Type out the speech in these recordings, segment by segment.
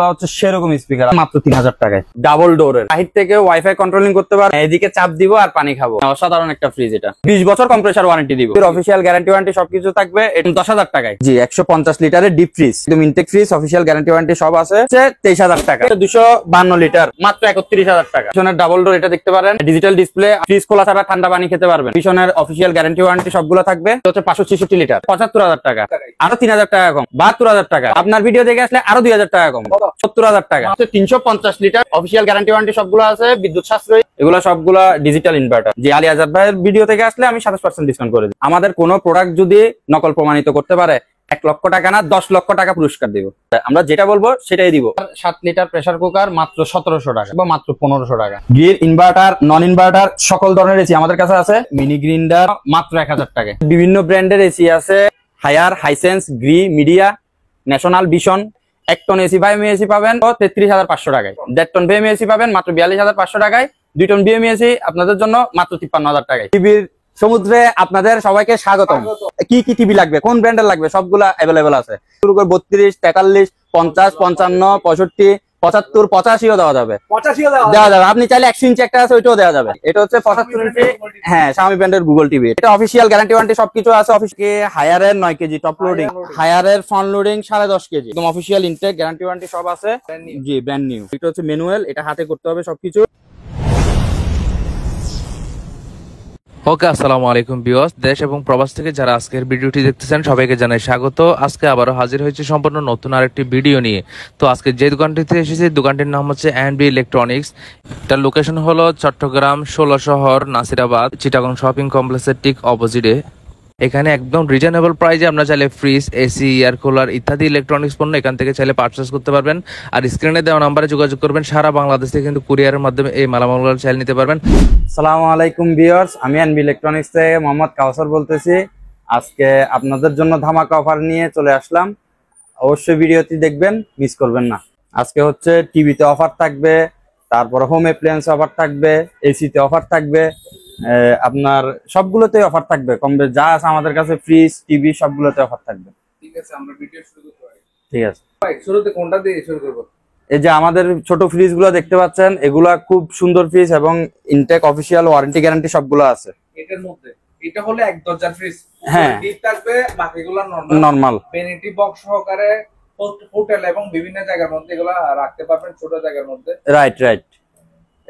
হচ্ছে সেরকম স্পিকার মাত্র 3000 টাকায়, ডাবল ডোরের, বাহির থেকে ওয়াইফাই কন্ট্রোলিং করতে পারবে, এদিকে চাপ দিব আর পানি খাবো। অসাধারণ একটা ফ্রিজ, এটা 20 বছর কম্প্রেসার ওয়ারেন্টি দিব, অফিসিয়াল গ্যারান্টি ওয়ারেন্টি সবকিছু থাকবে। এটা 10,000 টাকায়। জি, 150 লিটারের ডিপ ফ্রিজ, একদম intact fridge, official guarantee warranty সব আছে। 23,000 টাকা। 252 লিটার মাত্র 31,000 টাকা। পিছনের ডাবল ডোর, এটা দেখতে পারেন, ডিজিটাল ডিসপ্লে, ফ্রিজ খোলা ছাড়া ঠান্ডা পানি খেতে পারবেন। পিছনের অফিসিয়াল গ্যারান্টি ওয়ারেন্টি সবগুলো থাকবে। হচ্ছে 566 লিটার, 75,000 টাকা, আরো 3,000 টাকা কম, 72,000 টাকা। আপনার ভিডিও দেখে আসলে আরো 2,000 টাকা কম, 70,000 টাকা। 350 লিটার, অফিসিয়াল গ্যারান্টি ওয়ারেন্টি সবগুলো আছে, বিদ্যুৎ সাশ্রয়ী, এগুলো সবগুলো ডিজিটাল ইনভার্টার। যে আলী আজাদ ভাইয়ের ভিডিও থেকে আসলে আমি 27% ডিসকাউন্ট করে দিই। আমাদের কোনো প্রোডাক্ট যদি নকল প্রমাণিত করতে পারে 1 লক্ষ টাকা না 10 লক্ষ টাকা পুরস্কার দিব। আমরা যেটা বলবো সেটাই দিব। 7 লিটার প্রেসার কুকার মাত্র 1700 টাকা বা মাত্র 1500 টাকা। গ্রিল, ইনভার্টার, নন ইনভার্টার সকল ধরনের এসি আমাদের কাছে আছে। মিনি গ্রিন্ডার মাত্র 1000 টাকা। বিভিন্ন ব্র্যান্ডের এসি আছে, Haier, Hisense, Gree, Midea, National, Vision. 1 ton AC ভাইএমই এসি পাবেন 33,500 টাকায়। 1.5 টন ভিএমই এসি পাবেন মাত্র 42,500 টাকায়। 2 টন ভিএমই এসি আপনাদের জন্য মাত্র 53,000 টাকায়। টিভির সমুদ্রে আপনাদের সবাইকে স্বাগতম। কি কি টিভি লাগবে, কোন ব্র্যান্ডের লাগবে, সবগুলা অ্যাভেলেবেল আছে। শুরু করে 32, 43, 50, 55, 65, 75, 85ও দেওয়া যাবে। দেওয়া যাবে। আপনি চাইলে 100 ইঞ্চি একটা আছে, ওইটাও দেওয়া যাবে। এটা হচ্ছে 75 ইঞ্চি, হ্যাঁ, Xiaomi ব্র্যান্ডের গুগল টিভি। এটা অফিসিয়াল গ্যারান্টি ওয়ারেন্টি সবকিছু আছে। অফিসকে হায়ারের 9 কেজি টপ লোডিং, হায়ারের ফ্রন্ট লোডিং 10.5 কেজি, একদম অফিসিয়াল ইনটেক গ্যারান্টি ওয়ারেন্টি সব আছে। জি, ব্র্যান্ড নিউ। এটা হচ্ছে ম্যানুয়াল, এটা হাতে করতে হবে সবকিছু। ওকে, আসসালামু আলাইকুম ভিউয়ার্স, দেশ এবং প্রবাস থেকে যারা আজকের ভিডিওটি দেখতেছেন সবাইকে জানাই স্বাগত। আজকে আবারও হাজির হয়েছে সম্পূর্ণ নতুন আরেকটি ভিডিও নিয়ে। তো আজকে যে দোকানটিতে এসেছি, দোকানটির নাম হচ্ছে এনবি ইলেকট্রনিক্স। এটার লোকেশন হলো চট্টগ্রাম 16 শহর, নাসিরাবাদ, চিটাগং শপিং কমপ্লেক্সের ঠিক অপোজিটে। এখানে একদম রিজনেবল প্রাইসে আমরা চাইলে ফ্রিজ, এসি, এয়ার কুলার ইত্যাদি ইলেকট্রনিক্স পণ্য এখান থেকে চাইলে পারচেস করতে পারবেন। আর স্ক্রিনে দেওয়া নাম্বারে যোগাযোগ করবেন। সারা বাংলাদেশ থেকে কিন্তু কুরিয়ারের মাধ্যমে এই মালামালগুলো চাইলে নিতে পারবেন। আসসালামু আলাইকুম ভিউয়ার্স, আমি এনবি ইলেকট্রনিক্স থেকে মোহাম্মদ কাউসার বলতেছি। আজকে আপনাদের জন্য ধামাকা অফার নিয়ে চলে আসলাম। অবশ্যই ভিডিওটি দেখবেন, মিস করবেন না। আজকে হচ্ছে টিভিতে অফার থাকবে, তারপর হোম অ্যাপ্লায়েন্সে অফার থাকবে, এসিতে অফার থাকবে, আপনার সবগুলোতে অফার থাকবে। কম বেশ যা আছে আমাদের কাছে, ফ্রিজ, টিভি সবগুলোতে অফার থাকবে। ঠিক আছে, আমরা ভিডিও শুরু করতে পারি। ঠিক আছে ভাই, শুরুতে কোনটা দিয়ে শুরু করব? এই যে আমাদের ছোট ফ্রিজ গুলো দেখতে পাচ্ছেন, এগুলা খুব সুন্দর ফ্রিজ এবং ইনটেক অফিসিয়াল ওয়ারেন্টি গ্যারান্টি সবগুলো আছে। এটার মধ্যে এটা হলো এক দরজার ফ্রিজ, হ্যাঁ, ডিপ থাকবে, বাকিগুলো নরমাল ভ্যানিটি বক্স সহকারে হোটেল এবং বিভিন্ন জায়গার মধ্যে এগুলা রাখতে পারবেন, ছোট জায়গার মধ্যে। রাইট রাইট,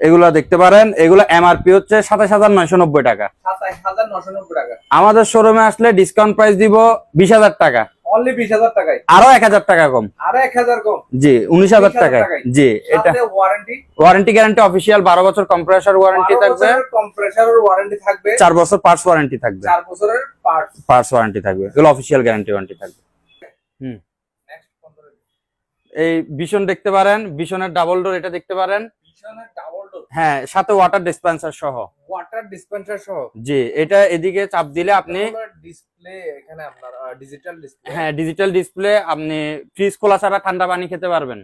এগুলা দেখতে পারেন। এগুলা এমআরপি হচ্ছে 27,990 টাকা। 27,990 টাকা। আমাদের শোরুমে আসলে ডিসকাউন্ট প্রাইস দিব 20,000 টাকা। অনলি 20,000 টাকায়, আরো 1,000 টাকা কম। আরো 1,000 কম। জি, 19,000 টাকায়। জি, এটা ওয়ারেন্টি গ্যারান্টি অফিসিয়াল 12 বছর কম্প্রেসার ওয়ারেন্টি থাকবে, কম্প্রেসার ওয়ারেন্টি থাকবে, 4 বছর পার্টস ওয়ারেন্টি থাকবে, 4 বছরের পার্টস ওয়ারেন্টি থাকবে। এগুলো অফিসিয়াল গ্যারান্টি ওয়ারেন্টি থাকবে। এই ভিশন দেখতে পারেন, ভিশনের ডাবল ডোর, এটা দেখতে পারেন। ভিশনের ডাবল ডোর, হ্যাঁ, সাথে ওয়াটার ডিসপেন্সার সহ। ওয়াটার ডিসপেন্সার সহ। জি, এটা এদিকে চাপ দিলে আপনি ডিসপ্লে, এখানে আপনার ডিজিটাল ডিসপ্লে, হ্যাঁ, ডিজিটাল ডিসপ্লে, আপনি ফ্রিজ খোলা ছাড়া ঠান্ডা পানি খেতে পারবেন।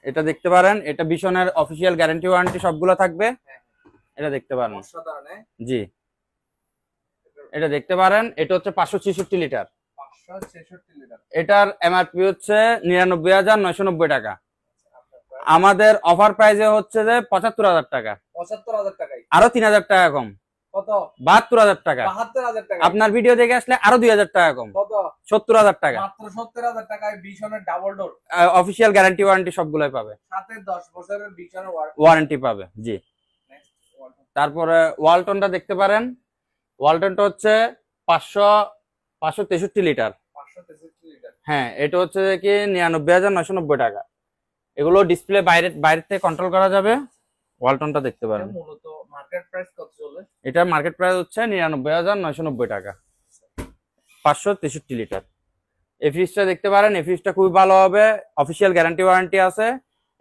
এটা দেখতে পারেন। এটা ভিশনের অফিসিয়াল গ্যারান্টি ওয়ারেন্টি সবগুলো থাকবে। এটা দেখতে পারেন। জি, এটা দেখতে পারেন। এটা হচ্ছে 566 লিটার। 566 লিটার। এটার এমআরপি হচ্ছে 99,990 টাকা। আমাদের অফার প্রাইসে হচ্ছে যে 75,000 টাকা। 75,000 টাকায়, আরো 3,000 টাকা কম। কত? 72,000 টাকা। 72,000 টাকা। আপনার ভিডিও দেখে আসলে আরো 2,000 টাকা কম, কত? 70,000 টাকা। মাত্র 70,000 টাকায় ভিশনের double door, official guarantee warranty সবগুলোই পাবে, সাথে 10 বছরের ভিশনের ওয়ারেন্টি পাবে। জি, তারপরে ওয়ালটনটা দেখতে পারেন। ওয়ালটনটা হচ্ছে 563 লিটার। 563 লিটার। হ্যাঁ, এটা হচ্ছে কি 99,990 টাকা। এগুলো ডিসপ্লে বাইরে থেকে কন্ট্রোল করা যাবে। ওয়ালটনটা দেখতে পারেন। মূলত মার্কেট প্রাইস কত চলে? এটা মার্কেট প্রাইস হচ্ছে 99,990 টাকা, 563 লিটার। এই ফ্রিজটা দেখতে পারেন। এই ফ্রিজটা খুবই ভালো হবে, অফিসিয়াল গ্যারান্টি ওয়ারেন্টি আছে।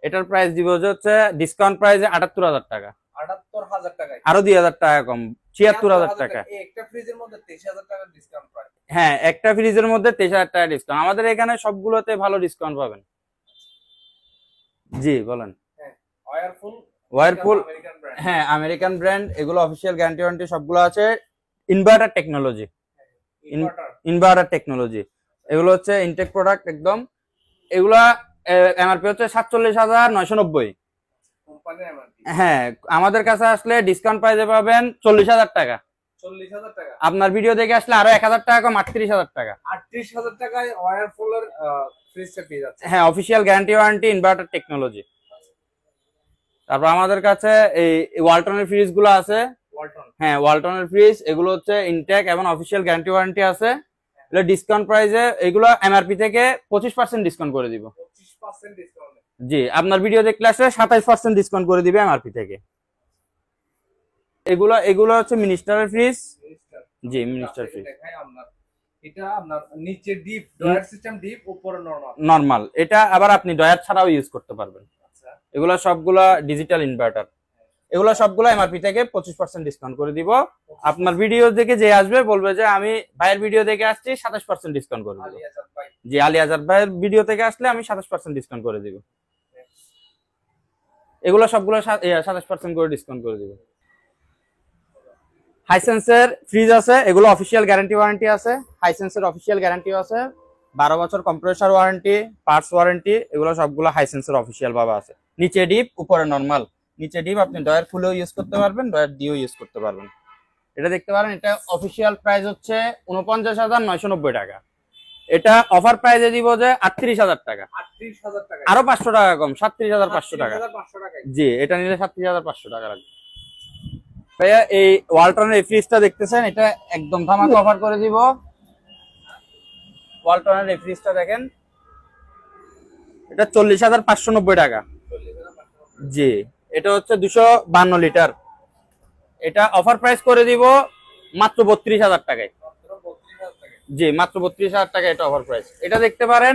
এটার প্রাইস দিব হচ্ছে ডিসকাউন্ট প্রাইসে 78,000 টাকা। 78,000 টাকায়, আরো 2,000 টাকা কম, 76,000 টাকা। একটা ফ্রিজের মধ্যে 23,000 টাকা ডিসকাউন্ট প্রাইস। হ্যাঁ, একটা ফ্রিজের মধ্যে 23,000 টাকা ডিসকাউন্ট। আমাদের এখানে সবগুলোতে ভালো ডিসকাউন্ট পাবেন। জি, বলেন। ওয়ারপুল, হ্যাঁ, আমেরিকান ব্র্যান্ড। এগুলো অফিসিয়াল গ্যারান্টি ওয়ারেন্টি সবগুলো আছে। ইনভার্টার টেকনোলজি, ইনভার্টার টেকনোলজি, এগুলো হচ্ছে ইনটেক প্রোডাক্ট একদম। এগুলা এমআরপি হচ্ছে 47,990। কোম্পানির এমআরপি। হ্যাঁ, আমাদের কাছে আসলে ডিসকাউন্ট প্রাইসে পাবেন 40,000 টাকা। 40,000 টাকা। আপনার ভিডিও দেখে আসলে আরো 1,000 টাকা কম, 38,000 টাকা। 38,000 টাকায় ওয়ারফুলের ফ্রিজটা পেয়ে যাচ্ছে। হ্যাঁ, official guarantee warranty, inverter technology. তারপর আমাদের কাছে এই ওয়ালটনের ফ্রিজ গুলো আছে। ওয়ালটন। হ্যাঁ, ওয়ালটনের ফ্রিজ এগুলো হচ্ছে ইনটেক এবং অফিসিয়াল গ্যারান্টি ওয়ারেন্টি আছে। এগুলো ডিসকাউন্ট প্রাইসে, এগুলো এমআরপি থেকে 25% ডিসকাউন্ট করে দিব। 25% ডিসকাউন্ট। জি, আপনার ভিডিও দেখলে আসলে 27% ডিসকাউন্ট করে দিবে এমআরপি থেকে। এগুলো হচ্ছে মিনিস্টারের ফ্রিজ। জি, মিনিস্টার ফ্রিজ। দেখাই আপনার, এটা আপনার নিচে ডিপ ডয়ার সিস্টেম, ডিপ উপরে নরমাল। নরমাল, এটা আবার আপনি ডয়ার ছাড়াও ইউজ করতে পারবেন। আচ্ছা, এগুলো সবগুলা ডিজিটাল ইনভার্টার। এগুলো সবগুলো এমআরপি থেকে 25% ডিসকাউন্ট করে দিব। আপনার ভিডিও দেখে যে আসবে বলবে যে আমি ভাইয়ের ভিডিও দেখে আসছি, 27% ডিসকাউন্ট করে দিব। আলিয়াজাদ ভাই। জি, আলী আজাদ ভাইয়ের ভিডিও থেকে আসলে আমি 27% ডিসকাউন্ট করে দিব। এগুলো সবগুলো 27% করে ডিসকাউন্ট করে দিব। হাইসেন্সের ফ্রিজ আছে, এগুলো অফিসিয়াল গ্যারান্টি ওয়ারেন্টি আছে। হাইসেন্সের অফিসিয়াল গ্যারান্টি আছে, 12 বছর কম্প্রেসার ওয়ারেন্টি, পার্টস ওয়ারেন্টি। এগুলো সবগুলো হাইসেন্সের অফিসিয়াল ভাবে আছে। নিচে ডিপ, উপরে নরমাল। নিচে ডিপ আপনি ডয়ার খুলেও ইউজ করতে পারবেন, ডয়ার দিয়েও ইউজ করতে পারবেন। এটা দেখতে পারেন, এটা অফিসিয়াল প্রাইস হচ্ছে 49,990 টাকা। এটা অফার প্রাইসে দিব যে 38,000 টাকা। 38,000 টাকা। আরো 500 টাকা কম, 37,500 টাকা। 37,500 টাকা। জি, এটা নিলে 37,500 টাকা লাগবে। ভাইয়া, এই ওয়ালটনের এই ফ্রিজটা দেখতেছেন, এটা একদম ধামাকা অফার করে দিব। ওয়ালটনের এই ফ্রিজটা দেখেন, এটা 40,590 টাকা। 40,500। জি, এটা হচ্ছে 252 লিটার। এটা অফার প্রাইস করে দিব মাত্র 32,000 টাকায়। মাত্র 32,000 টাকা। জি, মাত্র 32,000 টাকা এটা অফার প্রাইস। এটা দেখতে পারেন,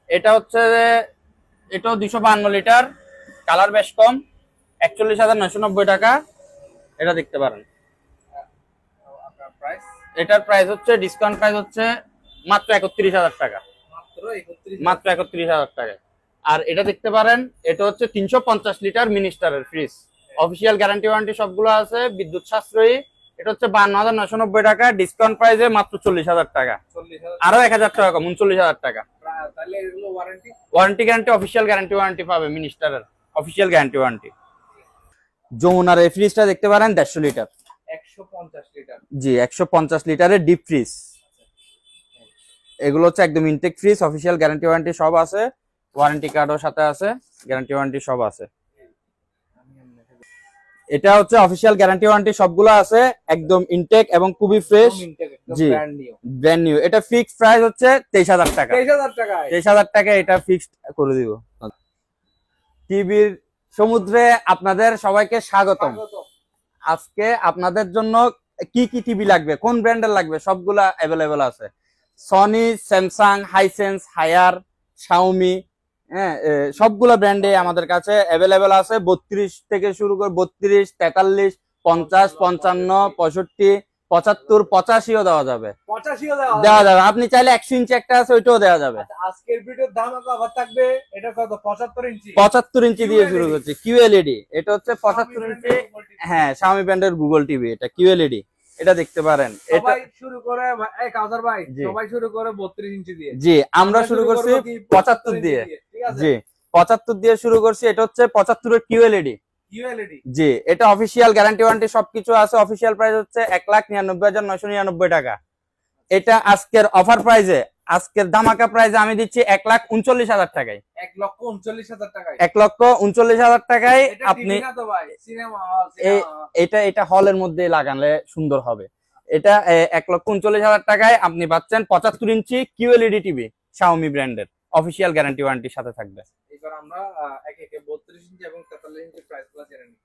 এটা হচ্ছে যে এটাও 252 লিটার, কালার বেশ কম, 41,990 টাকা। এটা দেখতে পারেন। আপনার প্রাইস? এটার প্রাইস হচ্ছে, ডিসকাউন্ট প্রাইস হচ্ছে মাত্র 31,000 টাকা। মাত্র 31,000। মাত্র 31,000 টাকা। আর এটা দেখতে পারেন, এটা হচ্ছে 350 লিটার মিনিস্টারের ফ্রিজ। অফিসিয়াল গ্যারান্টি ওয়ারেন্টি সবগুলো আছে, বিদ্যুৎ সাশ্রয়ী। এটা হচ্ছে 52,990 টাকা, ডিসকাউন্ট প্রাইসে মাত্র 40,000 টাকা। 40,000। আরো 1,000 টাকা কম, 39,000 টাকা। তাহলে এগুলো warranty? Warranty guarantee, official guarantee warranty পাবে মিনিস্টারের, অফিসিয়াল গ্যারান্টি ওয়ারেন্টি। যমুনার এই ফ্রিজটা দেখতে পারেন, 150 লিটার। 150 লিটার। জি, 150 লিটারের ডিপ ফ্রিজ। এগুলো হচ্ছে একদম intact fridge, official guarantee warranty সব আছে, ওয়ারেন্টি কার্ডও সাথে আছে, গ্যারান্টি ওয়ারেন্টি সব আছে। এটা হচ্ছে অফিসিয়াল গ্যারান্টি ওয়ারেন্টি সবগুলো আছে, একদম ইনটেক এবং খুবই ফ্রেশ। জি, ব্র্যান্ড নিউ। এটা ফিক্সড প্রাইস হচ্ছে 23,000 টাকা। 23,000 টাকা। 23,000 টাকা এটা ফিক্সড করে দিব। টিভির সমুদ্রে আপনাদের সবাইকে স্বাগতম। আজকে আপনাদের জন্য কি কি টিভি লাগবে, কোন ব্র্যান্ডের লাগবে, সবগুলা অ্যাভেলেবেল আছে। Sony, Samsung, Hisense, Haier, Xiaomi, হ্যাঁ, সবগুলা ব্র্যান্ডে আমাদের কাছে অ্যাভেলেবেল আছে। 32 থেকে শুরু করে 32, 43, 50, 55, 65, 75, 85ও দেওয়া যাবে। 85ও দেওয়া যাবে। আপনি চাইলে 100 ইঞ্চি একটা আছে, ওইটাও দেওয়া যাবে। আজকের ভিডিওর দাম অফার থাকবে, এটা কত? 75 ইঞ্চি। 75 ইঞ্চি দিয়ে শুরু করছে, কিউএলইডি। এটা হচ্ছে 75 ইঞ্চি। হ্যাঁ, শাওমি ব্র্যান্ডের গুগল টিভি, এটা কিউএলইডি। এটা দেখতে পারেন। এটা সবাই শুরু করে, এই কাউসার ভাই, সবাই শুরু করে 32 ইঞ্চি দিয়ে। জি, আমরা শুরু করছি 75 দিয়ে। ঠিক আছে? জি, 75 দিয়ে শুরু করছি। এটা হচ্ছে 75 এর কিউএলইডি। কিউএলইডি। জি, এটা অফিসিয়াল গ্যারান্টি ওয়ারেন্টি সবকিছু আছে। অফিসিয়াল প্রাইস হচ্ছে 1,99,999 টাকা। এটা আজকের অফার প্রাইসে, আজকের ধামাকা প্রাইসে আমি দিচ্ছি 1,39,000 টাকায়। 1,39,000 টাকায়। 1,39,000 টাকায় আপনি টিভি না তো ভাই, সিনেমা। এটা হলের মধ্যে লাগালে সুন্দর হবে। এটা 1,39,000 টাকায় আপনি পাচ্ছেন 75 ইঞ্চি কিউএলইডি টিভি, শাওমি ব্র্যান্ডের, অফিসিয়াল গ্যারান্টি ওয়ারেন্টির সাথে থাকবে। এবার আমরা একে 32 ইঞ্চি এবং 43 ইঞ্চি প্রাইসগুলো জেনে নিই।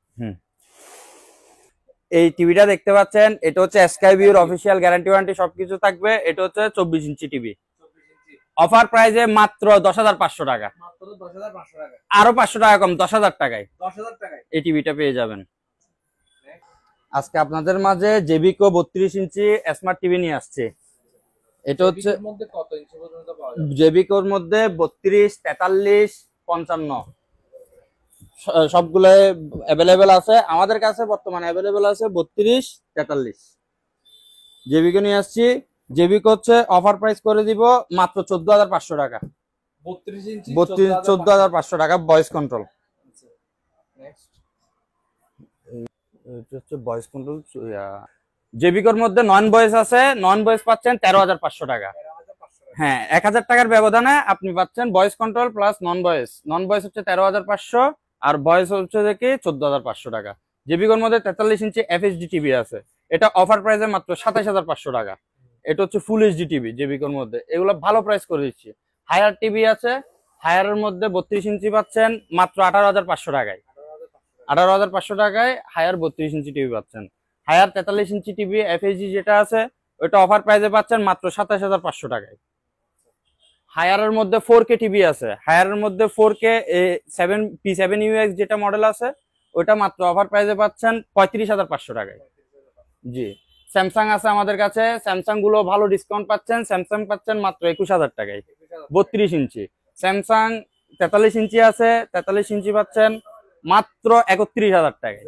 এই টিভিটা দেখতে পাচ্ছেন, এটা হচ্ছে স্কাইভিউর অফিসিয়াল গ্যারান্টি ওয়ারেন্টি সবকিছু থাকবে। এটা হচ্ছে 24 ইঞ্চি টিভি। 24 ইঞ্চি। অফার প্রাইসে মাত্র 10,500 টাকা। মাত্র 10,500 টাকা। আরো 500 টাকা কম, 10,000 টাকায় 10,000 টাকায় এই টিভিটা পেয়ে যাবেন। আজকে আপনাদের মাঝে জেবিকো 32 ইঞ্চি স্মার্ট টিভি নিয়ে আসছে। এটা হচ্ছে এর মধ্যে কত ইঞ্চি পর্যন্ত পাওয়া যাবে? জেবিকোর মধ্যে 32, 43, 55 সবগুলো অ্যাভেলেবেল আছে আমাদের কাছে। বর্তমানে অ্যাভেলেবেল আছে 32, 43। জেবিকো নিয়ে আসছি। জেবিকো হচ্ছে অফার প্রাইস করে দিব মাত্র 14,500 টাকা। 32 ইঞ্চি 14,500 টাকা ভয়েস কন্ট্রোল। নেক্সট এটা হচ্ছে ভয়েস কন্ট্রোল। জেবিকোর মধ্যে নন ভয়েস আছে, নন ভয়েস পাচ্ছেন 13,500 টাকা। 13,500 হ্যাঁ, 1000 টাকার ব্যবধানে আপনি পাচ্ছেন ভয়েস কন্ট্রোল প্লাস নন ভয়েস। নন ভয়েস হচ্ছে 13,500 আর ভয়েস হচ্ছে দেখি 14,500 টাকা। জেবিকোর মধ্যে 43 ইঞ্চি এফএইচডি টিভি আছে, এটা অফার প্রাইসে মাত্র 27,500 টাকা। এটা হচ্ছে ফুল এইচডি টিভি জেবিকোর মধ্যে, এগুলো ভালো প্রাইস করে দিচ্ছি। হায়ার টিভি আছে, হায়ারের মধ্যে 32 ইঞ্চি পাচ্ছেন মাত্র 18,500 টাকায়। 18,500 টাকায় হায়ার 32 ইঞ্চি টিভি পাচ্ছেন। হায়ার 43 ইঞ্চি টিভি এফএইচডি যেটা আছে ওটা অফার প্রাইসে পাচ্ছেন মাত্র 27,500 টাকায়। হায়ারের মধ্যে 4K টিভি আছে, হায়ারের মধ্যে 4K P7UX যেটা মডেল আছে ওটা মাত্র অফার প্রাইসে পাচ্ছেন 35,500 টাকায়। জি, স্যামসাং আছে আমাদের কাছে, স্যামসাং গুলো ভালো ডিসকাউন্ট পাচ্ছেন। স্যামসাং পাচ্ছেন মাত্র 21,000 টাকায় 32 ইঞ্চি। স্যামসাং 43 ইঞ্চি আছে, 43 ইঞ্চি পাচ্ছেন মাত্র 31,000 টাকায়।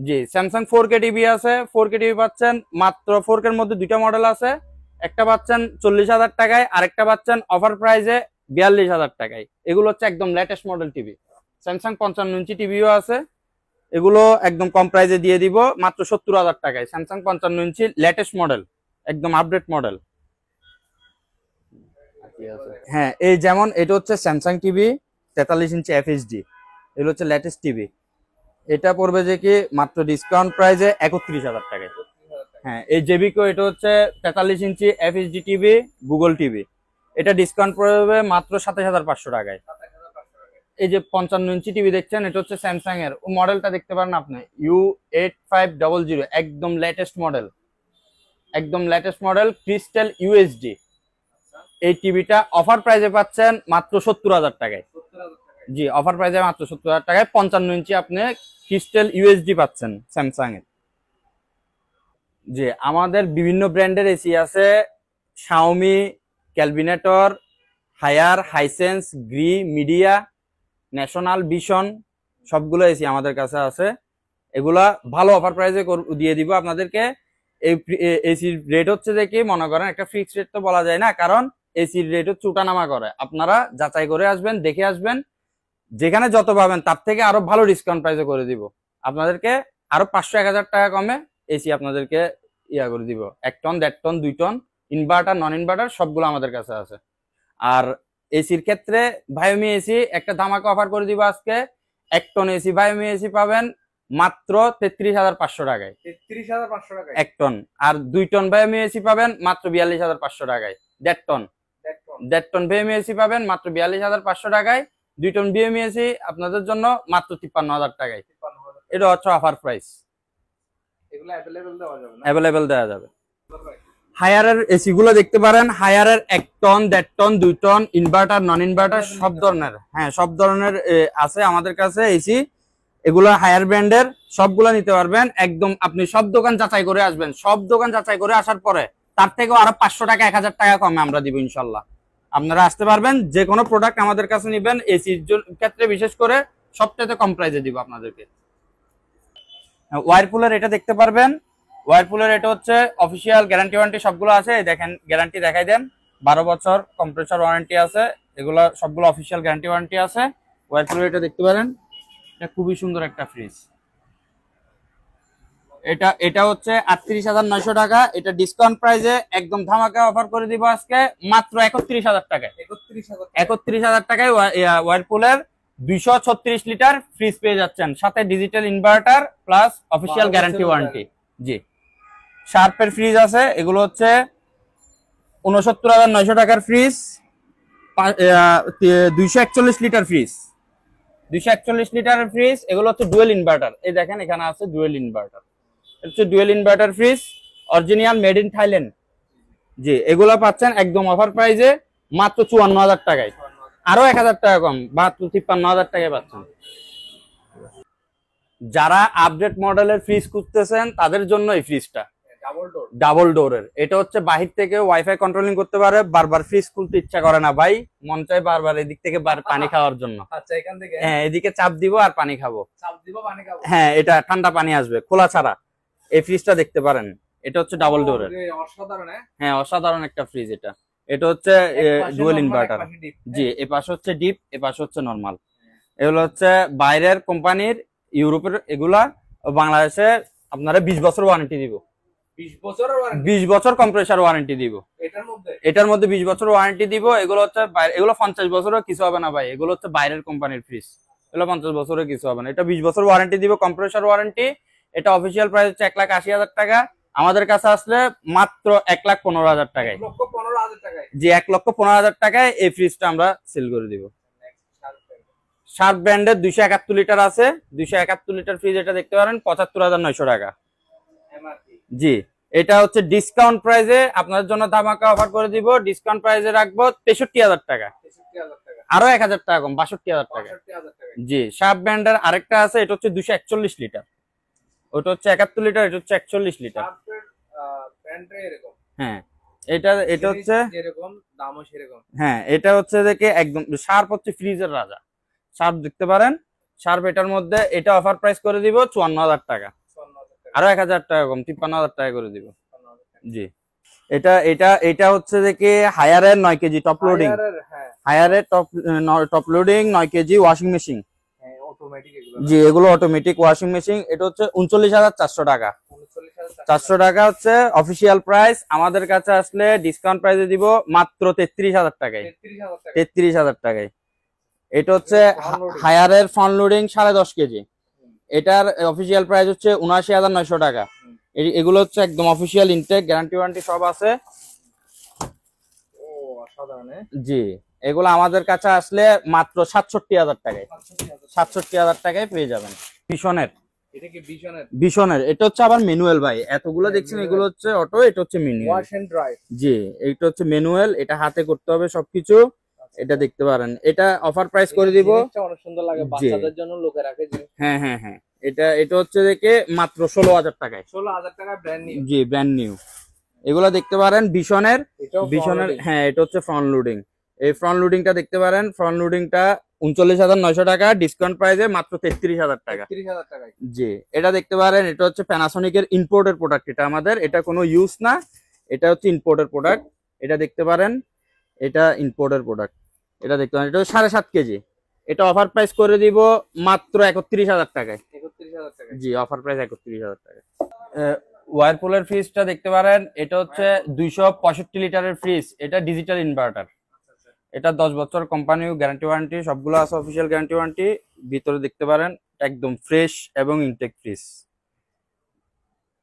জি, স্যামসাং 4K টিভি আছে, 4K টিভি পাচ্ছেন মাত্র 4K এর মধ্যে দুইটা মডেল আছে, একটা পাচ্ছেন 40,000 টাকায় আর একটা পাচ্ছেন অফার প্রাইসে 42,000 টাকায়। এগুলো হচ্ছে একদম লেটেস্ট মডেল টিভি। স্যামসাং 55 ইঞ্চি টিভিও আছে, এগুলো একদম কম প্রাইসে দিয়ে দিব মাত্র 70,000 টাকায়। স্যামসাং 55 ইঞ্চি লেটেস্ট মডেল, একদম আপডেট মডেল। হ্যাঁ, এই যেমন এটা হচ্ছে স্যামসাং টিভি 43 ইঞ্চি এফএইচডি, এগুলো হচ্ছে লেটেস্ট টিভি। এটা পড়বে যে কি মাত্র ডিসকাউন্ট প্রাইসে 31,000 টাকায়। হ্যাঁ, এই জেবিকো এটা হচ্ছে 43 ইঞ্চি এফএইচডি টিভি গুগল টিভি, এটা ডিসকাউন্ট পড়বে মাত্র 27,500 টাকায়। এই যে 55 ইঞ্চি টিভি দেখছেন এটা হচ্ছে স্যামসাং এর, ও মডেলটা দেখতে পারেন আপনি U8500, একদম লেটেস্ট মডেল, একদম লেটেস্ট মডেল ক্রিস্টাল ইউএসডি। এই টিভিটা অফার প্রাইসে পাচ্ছেন মাত্র 70,000 টাকায়। জি, অফার প্রাইসে মাত্র 70,000 টাকায় 55 ইঞ্চি আপনি ক্রিস্টাল ইউএসডি পাচ্ছেন স্যামসাং এর। জি, আমাদের বিভিন্ন ব্র্যান্ডের এসি আছে, Xiaomi, Kelvinator, Haier, Hisense, Gree, Midea, National, Vision, সবগুলো এসি আমাদের কাছে আছে। এগুলা ভালো অফার প্রাইসে দিয়ে দিব আপনাদেরকে। এই এসির রেট হচ্ছে যে কি মনে করেন একটা ফিক্সড রেট তো বলা যায় না, কারণ এসির রেট হচ্ছে উঠানামা করে। আপনারা যাচাই করে আসবেন, দেখে আসবেন, যেখানে যত পাবেন তার থেকে আরো ভালো ডিসকাউন্ট প্রাইসে করে দিব আপনাদেরকে। আরো 500-1000 টাকা কমে এসি আপনাদেরকে ইয়া করে দিব। 1 ton, 1.5 ton, 2 ton, inverter, non inverter সবগুলো আমাদের কাছে আছে। আর এসির ক্ষেত্রে ভায়োমি এসি একটা ধামাকা অফার করে দিব আজকে। 1 টন এসি ভায়োমি এসি পাবেন মাত্র 33,500 টাকায়। 33,500 টাকায় 1 টন। আর 2 টন ভায়োমি এসি পাবেন মাত্র 42,500 টাকায়। 1.5 টন, 1.5 টন ভায়োমি এসি পাবেন মাত্র 42,500 টাকায়। 2 টন ভায়োমি এসি আপনাদের জন্য মাত্র 53,000 টাকায়। এটা হচ্ছে অফার প্রাইস, এগুলো अवेलेबल দেওয়া যাবে না? अवेलेबल দেওয়া যাবে। হায়ারের এসি গুলো দেখতে পারেন, হায়ারের 1 ton, 1.5 ton, 2 ton, inverter, non inverter সব ধরনের, হ্যাঁ সব ধরনের আছে আমাদের কাছে এসি। এগুলো হায়ার ব্র্যান্ডের, সবগুলো নিতে পারবেন। একদম আপনি সব দোকান যাচাই করে আসবেন, সব দোকান যাচাই করে আসার পরে তার থেকেও আরো 500 টাকা 1000 টাকা কমে আমরা দিব ইনশাল্লাহ। আপনারা আসতে পারবেন, যে কোনো প্রোডাক্ট আমাদের কাছে নিবেন, এসির ক্ষেত্রে বিশেষ করে সবচেয়ে কম প্রাইসে দিব আপনাদেরকে। ওয়ারপুলের এটা দেখতে পারবেন, ওয়ারপুলের এটা হচ্ছে অফিসিয়াল গ্যারান্টি ওয়ারেন্টি সবগুলো আছে। দেখেন গ্যারান্টি দেখাই দেন, 12 বছর কম্প্রেসর ওয়ারেন্টি আছে, এগুলো সবগুলো অফিসিয়াল গ্যারান্টি ওয়ারেন্টি আছে। ওয়ারপুলের এটা দেখতে পারেন, এটা খুবই সুন্দর একটা ফ্রিজ। এটা হচ্ছে 38,900 টাকা, এটা ডিসকাউন্ট প্রাইসে একদম ধামাকা অফার করে দিব আজকে মাত্র 31,000 টাকায়। 31,000 টাকায় ওয়ারপুলের 236 লিটার ফ্রিজ পেয়ে যাচ্ছেন, সাথে digital inverter plus official guarantee warranty. জি, শার্পের ফ্রিজ আছে, এগুলো হচ্ছে 69,900 টাকার ফ্রিজ। 241 লিটার ফ্রিজ, 241 লিটারের ফ্রিজ। এগুলো হচ্ছে ডুয়েল ইনভার্টার, এই দেখেন এখানে আছে ডুয়েল ইনভার্টার, হচ্ছে dual inverter fridge, original made in Thailand. জি, এগুলো পাচ্ছেন একদম অফার প্রাইসে মাত্র 54,000 টাকায়, আরো 1000 টাকা কম, 53,000 টাকায় পাচ্ছেন। যারা আপডেট মডেলের ফ্রিজ খুঁজতেছেন তাদের জন্য এই ফ্রিজটা ডাবল ডোরের। এটা হচ্ছে বাহির থেকে ওয়াইফাই কন্ট্রোলিং করতে পারে, বারবার ফ্রিজ খুলতে ইচ্ছা করে না ভাই, মন চায় বারবার এদিক থেকে পানি খাওয়ার জন্য। আচ্ছা, এখান থেকে হ্যাঁ, এদিকে চাপ দিব আর পানি খাবো, চাপ দিব পানি খাবো। হ্যাঁ, এটা ঠান্ডা পানি আসবে খোলা ছাড়া। এই ফ্রিজটা দেখতে পারেন, এটা হচ্ছে ডাবল ডোরের। অসাধারণ। হ্যাঁ, অসাধারণ একটা ফ্রিজ এটা। এটা হচ্ছে পাশে ডুয়েল normal, এক ইনভার্টার। পাশে deep, জি, এ পাশে হচ্ছে ডিপ, এ পাশে হচ্ছে নরমাল। এগুলো হচ্ছে বাইরের কোম্পানির, ইউরোপের এগুলা। বাংলাদেশে আপনারা 20 বছর ওয়ারেন্টি দিব। 20 বছরের warranty 20 বছর কম্প্রেসার ওয়ারেন্টি দিব। এটার মধ্যে 20 বছর ওয়ারেন্টি দিব। এগুলো হচ্ছে এগুলো 50 বছরও কিছু হবে না ভাই, এগুলো হচ্ছে বাইরের কোম্পানির ফ্রিজ, এগুলো 50 বছরের কিছু হবে না। এটা 20 বছর ওয়ারেন্টি দিব, কম্প্রেসার ওয়ারেন্টি। এটা অফিসিয়াল প্রাইস হচ্ছে 1,80,000 টাকা। আমাদের কাছে আসলে মাত্র 1,15,000 টাকায়, 1,15,000 টাকায়। জি 1,15,000 টাকায় এই ফ্রিজটা আমরা সেল করে দিব। শার্প ব্র্যান্ডের 271 লিটার আছে, 271 লিটার ফ্রিজ। এটা দেখতে পারেন 75,900 টাকা। MRP জি, এটা হচ্ছে ডিসকাউন্ট প্রাইসে আপনাদের জন্য ধামাকা অফার করে দিব। ডিসকাউন্ট প্রাইসে রাখবো 63,000 টাকা, 63,000 টাকা, আরো 1,000 টাকা কম, 62,000 টাকা। 62,000 টাকা। জি, শার্প ব্র্যান্ডের আরেকটা আছে, এটা হচ্ছে 241 লিটার। ওটা হচ্ছে 71 লিটার, এটা হচ্ছে 41 লিটার। শার্পের ব্র্যান্ডটা এরকম, হ্যাঁ, এটা হচ্ছে, যেরকম দামও সেরকম। হ্যাঁ এটা হচ্ছে দেখে একদম শার্প হচ্ছে ফ্রিজের রাজা। শার্প দেখতে পারেন, শার্প এটার মধ্যে এটা অফার প্রাইস করে দিব 54,000 টাকা, 54,000 টাকা, আরো 1,000 টাকা কম, 53,000 টাকা করে দিব। 54,000 টাকা। জি, এটা হচ্ছে দেখে হায়ারের 9 কেজি টপ লোডিং, হ্যাঁ হায়ারের top loading 9 KG washing machine. হ্যাঁ, অটোমেটিক এগুলো। জি, এগুলো অটোমেটিক ওয়াশিং মেশিন। এটা হচ্ছে 39,400 টাকা। 39,400 টাকা হচ্ছে অফিসিয়াল প্রাইস। আমাদের কাছে আসলে ডিসকাউন্ট প্রাইসে দিব মাত্র 33,000 টাকায়, 33,000 টাকা। 33,000 টাকায়। এটা হচ্ছে Front loading। হায়ারের ফ্রন্ট লোডিং 10.5 কেজি। এটার অফিসিয়াল প্রাইস হচ্ছে 79,900 টাকা। এগুলো হচ্ছে একদম অফিসিয়াল ইনটেক, গ্যারান্টি ওয়ারেন্টি সব আছে। ও অসাধারণ। জি, এগুলো আমাদের কাছে আসলে মাত্র 67,000 টাকায়, 67,000 টাকায় পেয়ে যাবেন। ভীষণের, এটা কি বিশনের? ভীষণের এটা হচ্ছে আবার ম্যানুয়াল ভাই, এতগুলো দেখছেন এগুলো হচ্ছে অটো, এটা হচ্ছে ম্যানুয়াল। Wash and dry. জি, এইটা হচ্ছে ম্যানুয়াল, এটা হাতে করতে হবে সবকিছু। এটা দেখতে পারেন, এটা অফার প্রাইস করে দিব। জিনিসটা অনেক সুন্দর লাগে, বাচ্চাদের জন্য লোকে রাখে যে। হ্যাঁ হ্যাঁ হ্যাঁ, এটা হচ্ছে দেখে মাত্র 16,000 টাকায়। 16,000 টাকা ব্র্যান্ড নিউ। জি, ব্র্যান্ড নিউ। এগুলো দেখতে পারেন ভীষণের, ভীষণের। হ্যাঁ, এটা হচ্ছে ফ্রন্ট লোডিং। এই ফ্রন্ট লোডিংটা দেখতে পারেন, ফ্রন্ট লোডিংটা 39,900 টাকা, ডিসকাউন্ট প্রাইসে মাত্র 33,000 টাকা। 33,000 টাকায়। জি, এটা দেখতে পারেন, এটা হচ্ছে প্যানাসোনিকের ইম্পোর্টের প্রোডাক্ট। এটা আমাদের, এটা কোনো ইউজ না, এটা হচ্ছে ইম্পোর্টের প্রোডাক্ট। এটা দেখতে পারেন, এটা ইম্পোর্টের প্রোডাক্ট। এটা দেখতে পারেন, এটা 7.5 কেজি। এটা অফার প্রাইস করে দিব মাত্র 31,000 টাকায়। 31,000 টাকা। জি, অফার প্রাইস 31,000 টাকা। ওয়ারপুলের ফ্রিজটা দেখতে পারেন, এটা হচ্ছে 265 লিটারের ফ্রিজ। এটা ডিজিটাল ইনভার্টার। এটা 10 বছর কোম্পানি গ্যারান্টি ওয়ারেন্টি সবগুলো আছে, অফিসিয়াল গ্যারান্টি ওয়ারেন্টি। ভিতরে দেখতে পারেন একদম ফ্রেশ এবং ইনটেক ফ্রিজ।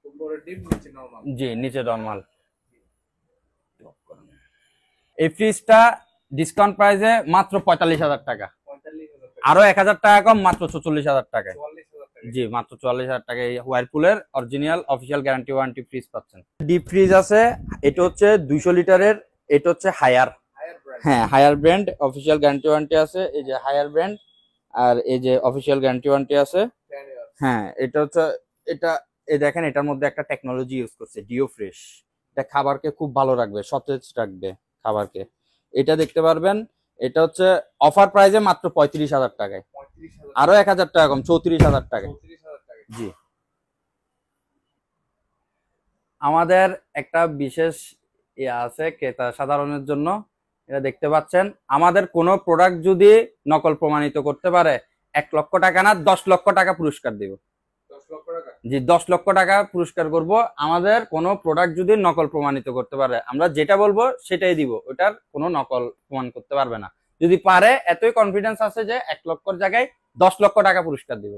উপরে ডিপ, নিচে নরমাল। জি, নিচে নরমাল। এই ফ্রিজটা ডিসকাউন্ট প্রাইসে মাত্র 45,000 টাকা, 45,000 টাকা। আরো 1,000 টাকা কম, মাত্র 44,000 টাকায়। 44,000 টাকা। জি, মাত্র 44,000 টাকায় ওয়ারপুলের original official guarantee warranty fridge পাচ্ছেন। ডিপ ফ্রিজ আছে, এটা হচ্ছে 200 লিটারের, এটা হচ্ছে হায়ার। Haier brand. হ্যাঁ, Haier brand official guarantee warranty আছে। এই যে হায়ার ব্র্যান্ড, আর এই যে অফিসিয়াল গ্যারান্টি ওয়ারেন্টি আছে। হ্যাঁ, এটা হচ্ছে, এটা এই দেখেন, এটার মধ্যে একটা টেকনোলজি ইউজ করছে, ডিও ফ্রেশ। এটা খাবারকে খুব ভালো রাখবে, সতেজ রাখবে খাবারকে। এটা দেখতে পারবেন, এটা হচ্ছে অফার প্রাইসে মাত্র 35,000 টাকায়, 35,000 আরো 1,000 টাকা কম, 34,000 টাকায়। 34,000 টাকা। জি, আমাদের একটা বিশেষ আছে ক্রেতা সাধারণের জন্য। এটা দেখতে পাচ্ছেন, আমাদের কোনো প্রোডাক্ট যদি নকল প্রমাণিত করতে পারে 1 লক্ষ টাকা না 10 লক্ষ টাকা পুরস্কার দিব। 10 লক্ষ টাকা। জি, 10 লক্ষ টাকা পুরস্কার করব। আমাদের কোনো প্রোডাক্ট যদি নকল প্রমাণিত করতে পারে, আমরা যেটা বলবো সেটাই দিব, ওটার কোনো নকল প্রমাণ করতে পারবে না। যদি পারে, এতই কনফিডেন্স আছে যে 1 লক্ষর জায়গায় 10 লক্ষ টাকা পুরস্কার দিব।